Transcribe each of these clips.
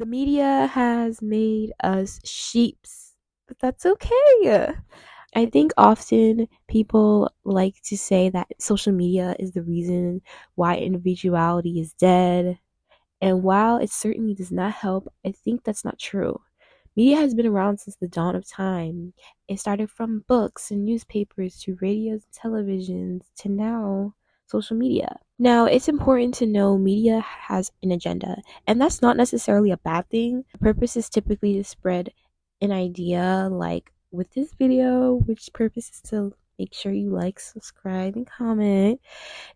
The media has made us sheeps, but that's okay. I think often people like to say that social media is the reason why individuality is dead. And while it certainly does not help, I think that's not true. Media has been around since the dawn of time. It started from books and newspapers to radios and televisions to now social media. Now, it's important to know media has an agenda, and that's not necessarily a bad thing. The purpose is typically to spread an idea, like with this video, which purpose is to make sure you like, subscribe, and comment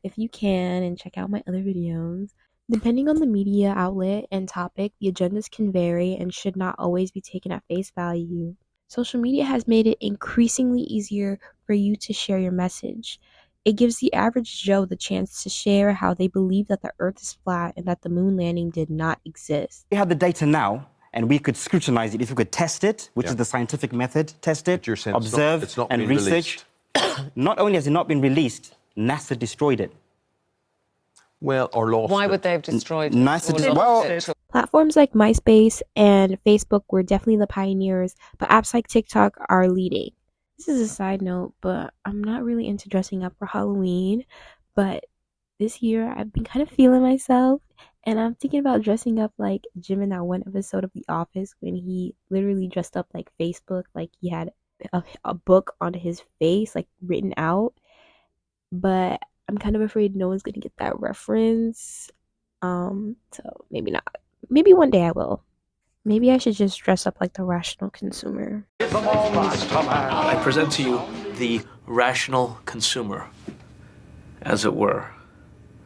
if you can, and check out my other videos. Depending on the media outlet and topic, the agendas can vary and should not always be taken at face value. Social media has made it increasingly easier for you to share your message. It gives the average Joe the chance to share how they believe that the earth is flat and that the moon landing did not exist. We have the data now, and we could scrutinize it if we could test it, which is the scientific method, test it, observe, and research. Not only has it not been released, NASA destroyed it. Well, or lost Why it. would they have destroyed it? Platforms like MySpace and Facebook were definitely the pioneers, but apps like TikTok are leading. This is a side note, but I'm not really into dressing up for Halloween. But this year, I've been kind of feeling myself, and I'm thinking about dressing up like Jim in that one episode of The Office when he literally dressed up like Facebook, like he had a book on his face, like written out. But I'm kind of afraid no one's gonna get that reference. So maybe not. Maybe one day I will. Maybe I should just dress up like the rational consumer. I present to you the rational consumer, as it were.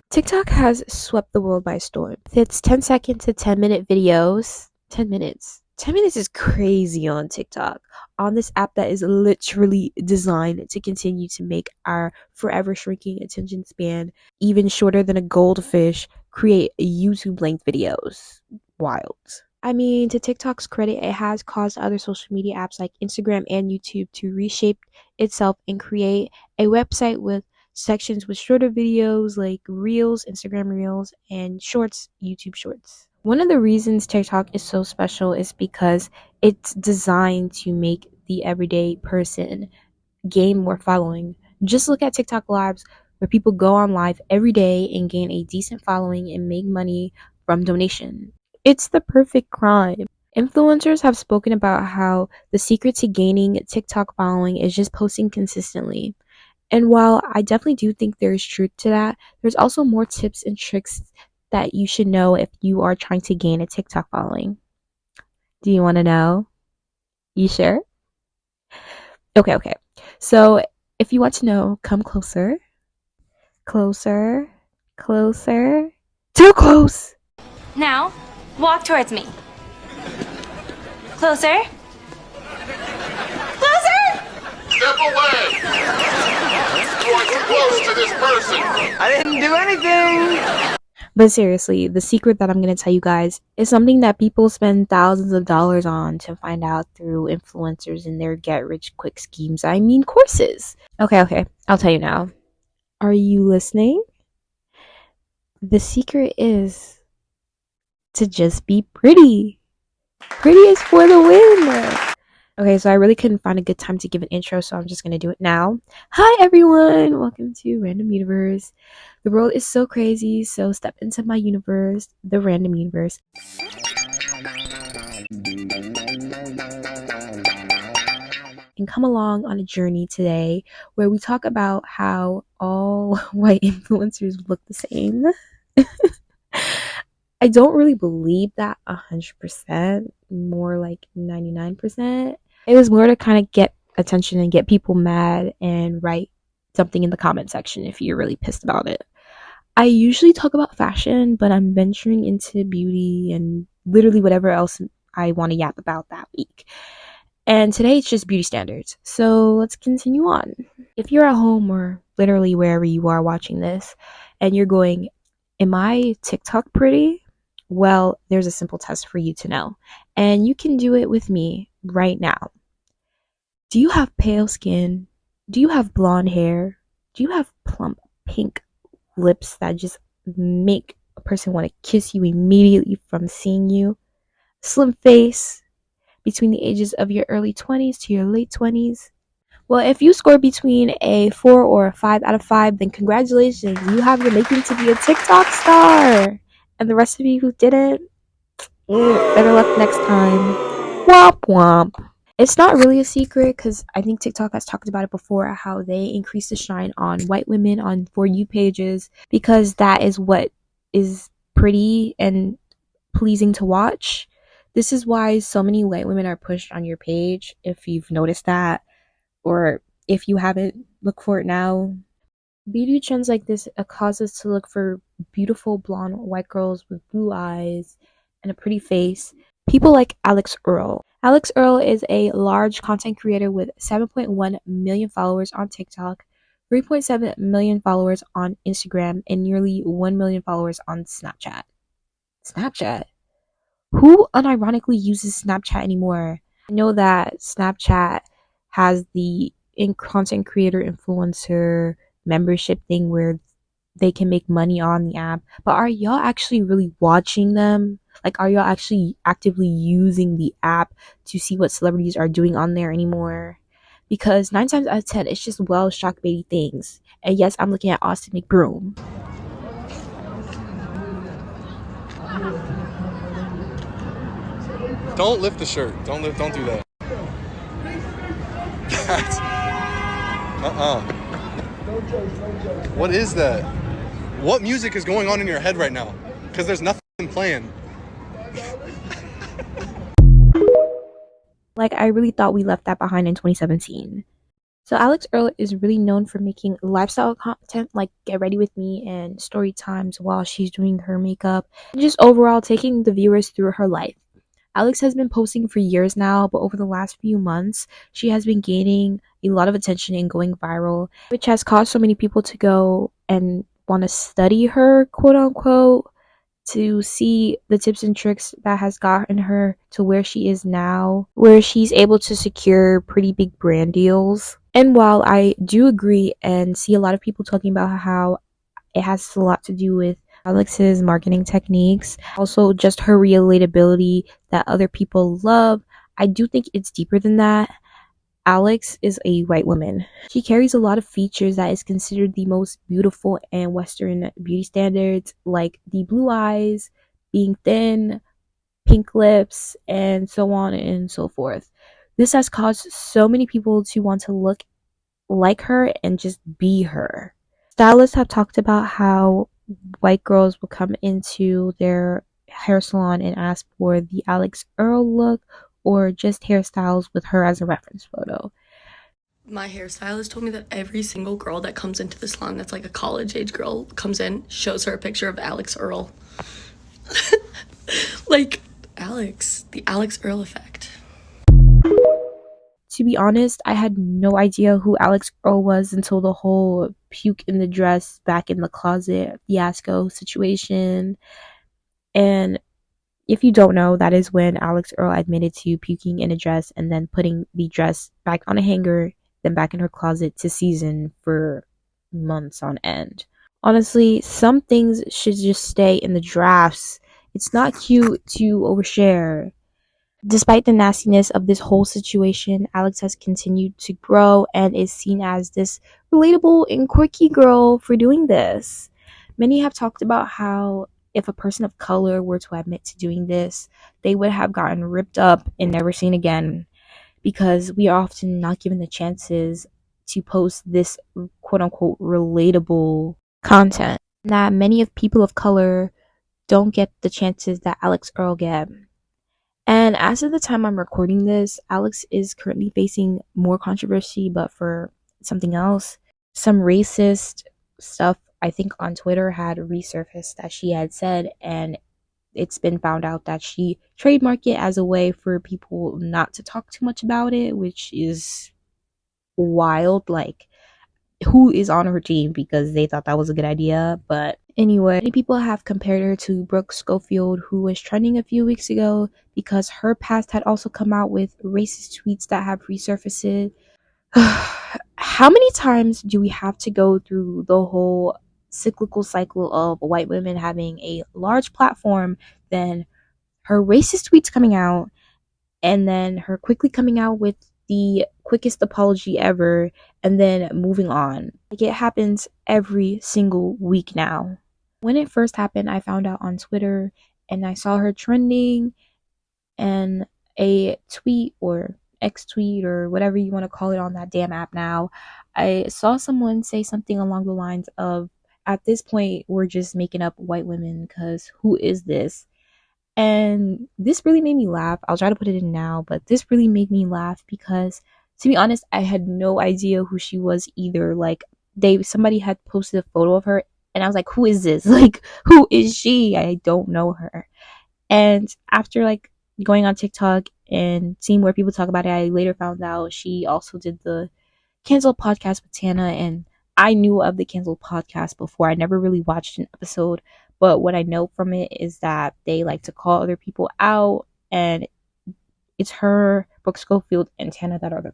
TikTok has swept the world by storm. It's 10-second to 10-minute videos. 10 minutes. 10 minutes is crazy on TikTok. On this app that is literally designed to continue to make our forever shrinking attention span even shorter than a goldfish create YouTube length videos. Wild. I mean, to TikTok's credit, it has caused other social media apps like Instagram and YouTube to reshape itself and create a website with sections with shorter videos like Reels, Instagram Reels, and Shorts, YouTube Shorts. One of the reasons TikTok is so special is because it's designed to make the everyday person gain more following. Just look at TikTok lives where people go on live every day and gain a decent following and make money from donation. It's the perfect crime. Influencers have spoken about how the secret to gaining TikTok following is just posting consistently. And while I definitely do think there is truth to that, there's also more tips and tricks that you should know if you are trying to gain a TikTok following. Do you want to know? You sure? Okay. So if you want to know, come closer. Closer. Too close! Now, walk towards me. Closer. Closer! Step away! You are too close to this person! I didn't do anything! But seriously, the secret that I'm going to tell you guys is something that people spend thousands of dollars on to find out through influencers and their get-rich-quick schemes. I mean, courses. Okay, I'll tell you now. Are you listening? The secret is to just be pretty. Pretty is for the win. Okay, so I really couldn't find a good time to give an intro, so I'm just going to do it now. Hi, everyone. Welcome to Random Universe. The world is so crazy, so step into my universe, the Random Universe. And come along on a journey today where we talk about how all white influencers look the same. I don't really believe that 100%, more like 99%. It was more to kind of get attention and get people mad and write something in the comment section if you're really pissed about it. I usually talk about fashion, but I'm venturing into beauty and literally whatever else I want to yap about that week. And today it's just beauty standards. So let's continue on. If you're at home or literally wherever you are watching this and you're going, am I TikTok pretty? Well, there's a simple test for you to know. And you can do it with me right now. Do you have pale skin? Do you have blonde hair? Do you have plump pink lips that just make a person want to kiss you immediately from seeing you? slim face, between the ages of your early 20s to your late 20s. Well, if you score between a 4 or a 5 out of 5, then congratulations, you have the making to be a TikTok star. And the rest of you who didn't, better luck next time. Womp womp. It's not really a secret because I think TikTok has talked about it before how they increase the shine on white women on For You pages because that is what is pretty and pleasing to watch. This is why so many white women are pushed on your page, if you've noticed that, or if you haven't, look for it now. Beauty trends like this cause us to look for beautiful blonde white girls with blue eyes and a pretty face. People like Alex Earl. Alex Earl is a large content creator with 7.1 million followers on TikTok, 3.7 million followers on Instagram, and nearly 1 million followers on Snapchat. Snapchat? Who unironically uses Snapchat anymore? I know that Snapchat has the in content creator influencer membership thing where they can make money on the app, but are y'all actually really watching them? Like, are y'all actually actively using the app to see what celebrities are doing on there anymore? Because 9 times out of 10, it's just well shockbaity things. And yes, I'm looking at Austin McBroom. Don't lift the shirt. Don't do that. That's What is that? What music is going on in your head right now? Because there's nothing playing. Like, I really thought we left that behind in 2017. So Alex Earl is really known for making lifestyle content like Get Ready With Me and story times while she's doing her makeup, and just overall taking the viewers through her life. Alex has been posting for years now, but over the last few months, she has been gaining a lot of attention and going viral, which has caused so many people to go and want to study her, quote unquote, to see the tips and tricks that has gotten her to where she is now, where she's able to secure pretty big brand deals. And while I do agree and see a lot of people talking about how it has a lot to do with Alex's marketing techniques, also just her relatability that other people love, I do think it's deeper than that. Alex is a white woman. She carries a lot of features that is considered the most beautiful and Western beauty standards, like the blue eyes, being thin, pink lips, and so on and so forth. This has caused so many people to want to look like her and just be her. Stylists have talked about how white girls will come into their hair salon and ask for the Alex Earl look or just hairstyles with her as a reference photo. My hairstylist told me that every single girl that comes into the salon that's like a college age girl comes in, shows her a picture of Alex Earl. Like, Alex, the Alex Earl effect. To be honest, I had no idea who Alex Earl was until the whole puke in the dress back in the closet fiasco situation. And if you don't know, that is when Alex Earl admitted to puking in a dress and then putting the dress back on a hanger, then back in her closet to season for months on end. Honestly, some things should just stay in the drafts. It's not cute to overshare. Despite the nastiness of this whole situation, Alex has continued to grow and is seen as this relatable and quirky girl for doing this. Many have talked about how if a person of color were to admit to doing this, they would have gotten ripped up and never seen again because we are often not given the chances to post this quote unquote relatable content. That many of people of color don't get the chances that Alex Earl get. And as of the time I'm recording this, Alex is currently facing more controversy, but for something else. Some racist stuff, I think, on Twitter had resurfaced that she had said, and it's been found out that she trademarked it as a way for people not to talk too much about it, which is wild. Like, who is on her team because they thought that was a good idea? But anyway, many people have compared her to Brooke Schofield, who was trending a few weeks ago because her past had also come out with racist tweets that have resurfaced. How many times do we have to go through the whole cyclical cycle of white women having a large platform, then her racist tweets coming out, and then her quickly coming out with the quickest apology ever, and then moving on. Like, it happens every single week now. When it first happened, I found out on Twitter, and I saw her trending, and a tweet or X tweet or whatever you want to call it on that damn app now, I saw someone say something along the lines of, at this point, we're just making up white women because who is this? And this really made me laugh. I'll try to put it in now, but this really made me laugh because, to be honest, I had no idea who she was either. Like, somebody had posted a photo of her, and I was like, who is this? Like, who is she? I don't know her. And after like going on TikTok and seeing where people talk about it, I later found out she also did the Cancel podcast with Tana, and I knew of the Cancel podcast before. I never really watched an episode, but what I know from it is that they like to call other people out, and it's her, Brooke Schofield, and Tana that are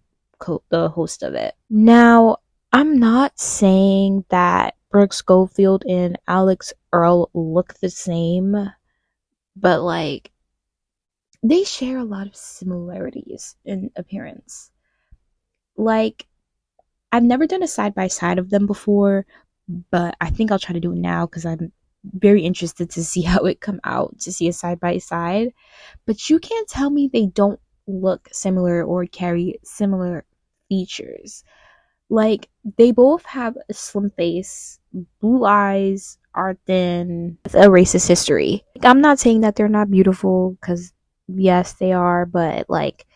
the host of it. Now, I'm not saying that Brooke Schofield and Alex Earl look the same, but like they share a lot of similarities in appearance. Like, I've never done a side by side of them before, but I think I'll try to do it now because I'm very interested to see how it come out, to see a side by side. But you can't tell me they don't look similar or carry similar features. Like, they both have a slim face, blue eyes, are thin, with a racist history. Like, I'm not saying that they're not beautiful, because yes, they are, but like,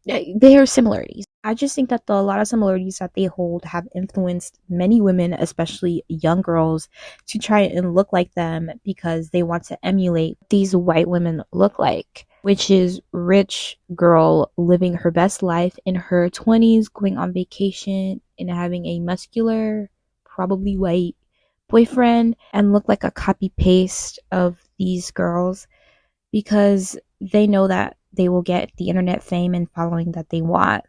there are similarities. I just think that a lot of similarities that they hold have influenced many women, especially young girls, to try and look like them because they want to emulate what these white women look like, which is rich girl living her best life in her 20s, going on vacation and having a muscular, probably white boyfriend, and look like a copy paste of these girls because they know that they will get the internet fame and following that they want.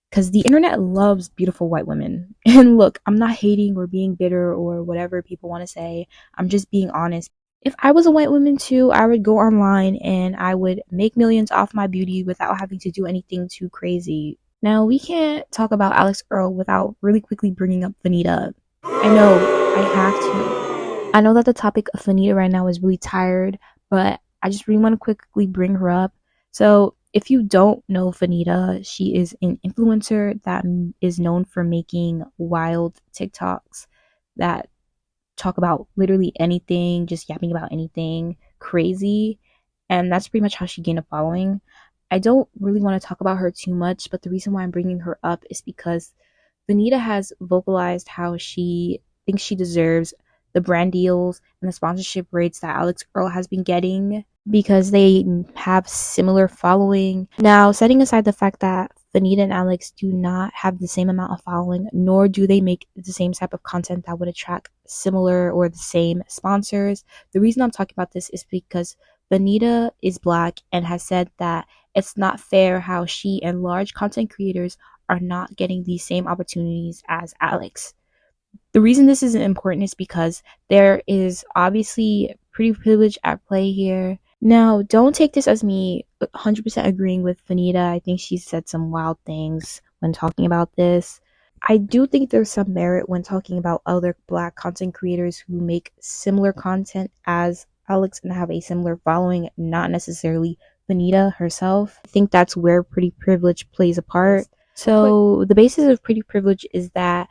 Because the internet loves beautiful white women. And look, I'm not hating or being bitter or whatever people want to say. I'm just being honest. If I was a white woman too, I would go online and I would make millions off my beauty without having to do anything too crazy. Now, we can't talk about Alex Earl without really quickly bringing up Vanita. I know, I have to. I know that the topic of Vanita right now is really tired, but I just really want to quickly bring her up. So, if you don't know Vanita, she is an influencer that is known for making wild TikToks that talk about literally anything, just yapping about anything crazy. And that's pretty much how she gained a following. I don't really want to talk about her too much, but the reason why I'm bringing her up is because Vanita has vocalized how she thinks she deserves the brand deals and the sponsorship rates that Alex Earl has been getting because they have similar following. Now, setting aside the fact that Vanita and Alex do not have the same amount of following, nor do they make the same type of content that would attract similar or the same sponsors. The reason I'm talking about this is because Vanita is black and has said that it's not fair how she and large content creators are not getting the same opportunities as Alex. The reason this is important is because there is obviously pretty privilege at play here. Now, don't take this as me 100% agreeing with Vanita. I think she said some wild things when talking about this. I do think there's some merit when talking about other black content creators who make similar content as Alex and have a similar following, not necessarily Vanita herself. I think that's where pretty privilege plays a part. So, the basis of pretty privilege is that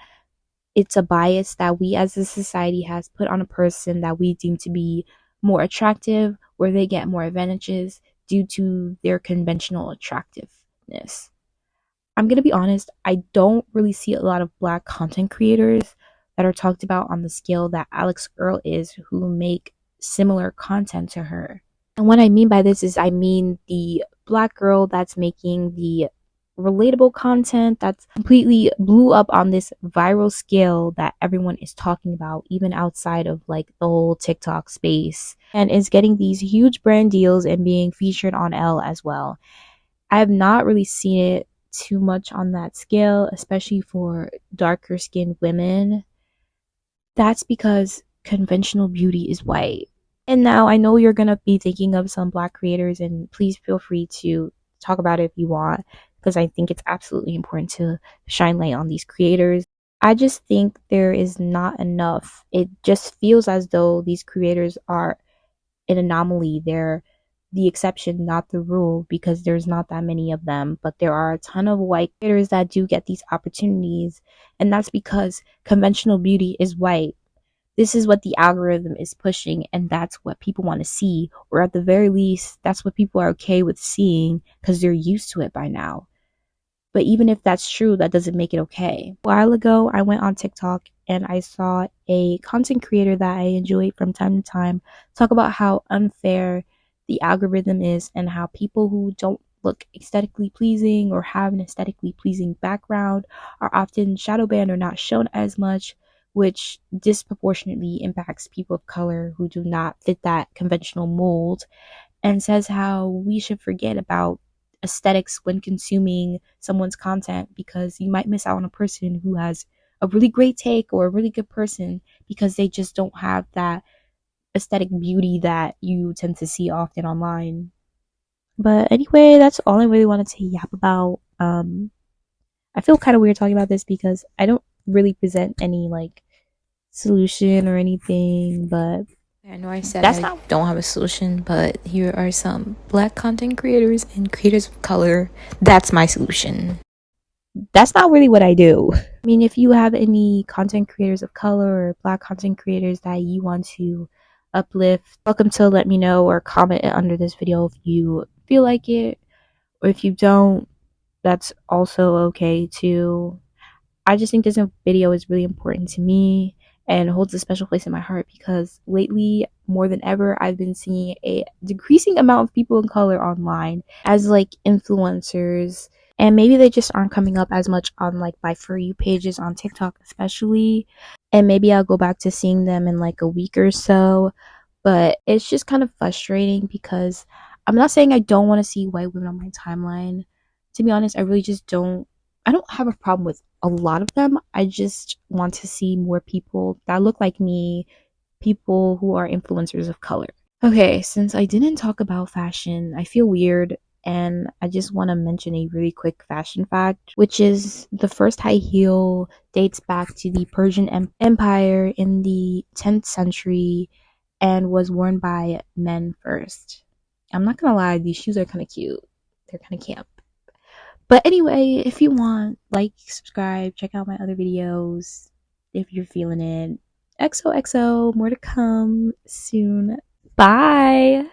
it's a bias that we as a society has put on a person that we deem to be more attractive, where they get more advantages due to their conventional attractiveness. I'm going to be honest, I don't really see a lot of black content creators that are talked about on the scale that Alex Earl is who make similar content to her. And what I mean by this is I mean the black girl that's making the relatable content that's completely blew up on this viral scale that everyone is talking about, even outside of like the whole TikTok space, and is getting these huge brand deals and being featured on Elle as well. I have not really seen it too much on that scale, especially for darker skinned women. That's because conventional beauty is white. And now I know you're gonna be thinking of some black creators, and please feel free to talk about it if you want, because I think it's absolutely important to shine light on these creators. I just think there is not enough. It just feels as though these creators are an anomaly. They're the exception, not the rule, because there's not that many of them. But there are a ton of white creators that do get these opportunities, and that's because conventional beauty is white. This is what the algorithm is pushing, and that's what people want to see, or at the very least, that's what people are okay with seeing because they're used to it by now. But even if that's true, that doesn't make it okay. A while ago, I went on TikTok and I saw a content creator that I enjoy from time to time talk about how unfair the algorithm is and how people who don't look aesthetically pleasing or have an aesthetically pleasing background are often shadow banned or not shown as much, which disproportionately impacts people of color who do not fit that conventional mold, and says how we should forget about aesthetics when consuming someone's content because you might miss out on a person who has a really great take or a really good person because they just don't have that aesthetic beauty that you tend to see often online. But anyway, that's all I really wanted to yap about. I feel kind of weird talking about this because I don't really present any like solution or anything, but I know I said I don't have a solution, but here are some black content creators and creators of color. That's my solution. That's not really what I do. I mean, if you have any content creators of color or black content creators that you want to uplift, welcome to let me know or comment under this video if you feel like it, or if you don't, that's also okay too. I just think this video is really important to me and holds a special place in my heart because lately, more than ever, I've been seeing a decreasing amount of people of color online as like influencers. And maybe they just aren't coming up as much on like my For You pages on TikTok, especially. And maybe I'll go back to seeing them in like a week or so. But it's just kind of frustrating because I'm not saying I don't want to see white women on my timeline. To be honest, I really just don't. I don't have a problem with a lot of them. I just want to see more people that look like me, people who are influencers of color. Okay, since I didn't talk about fashion, I feel weird, and I just want to mention a really quick fashion fact, which is the first high heel dates back to the Persian Empire in the 10th century and was worn by men first. I'm not gonna lie, these shoes are kind of cute. They're kind of camp. But anyway, if you want, like, subscribe, check out my other videos if you're feeling it. XOXO, more to come soon. Bye!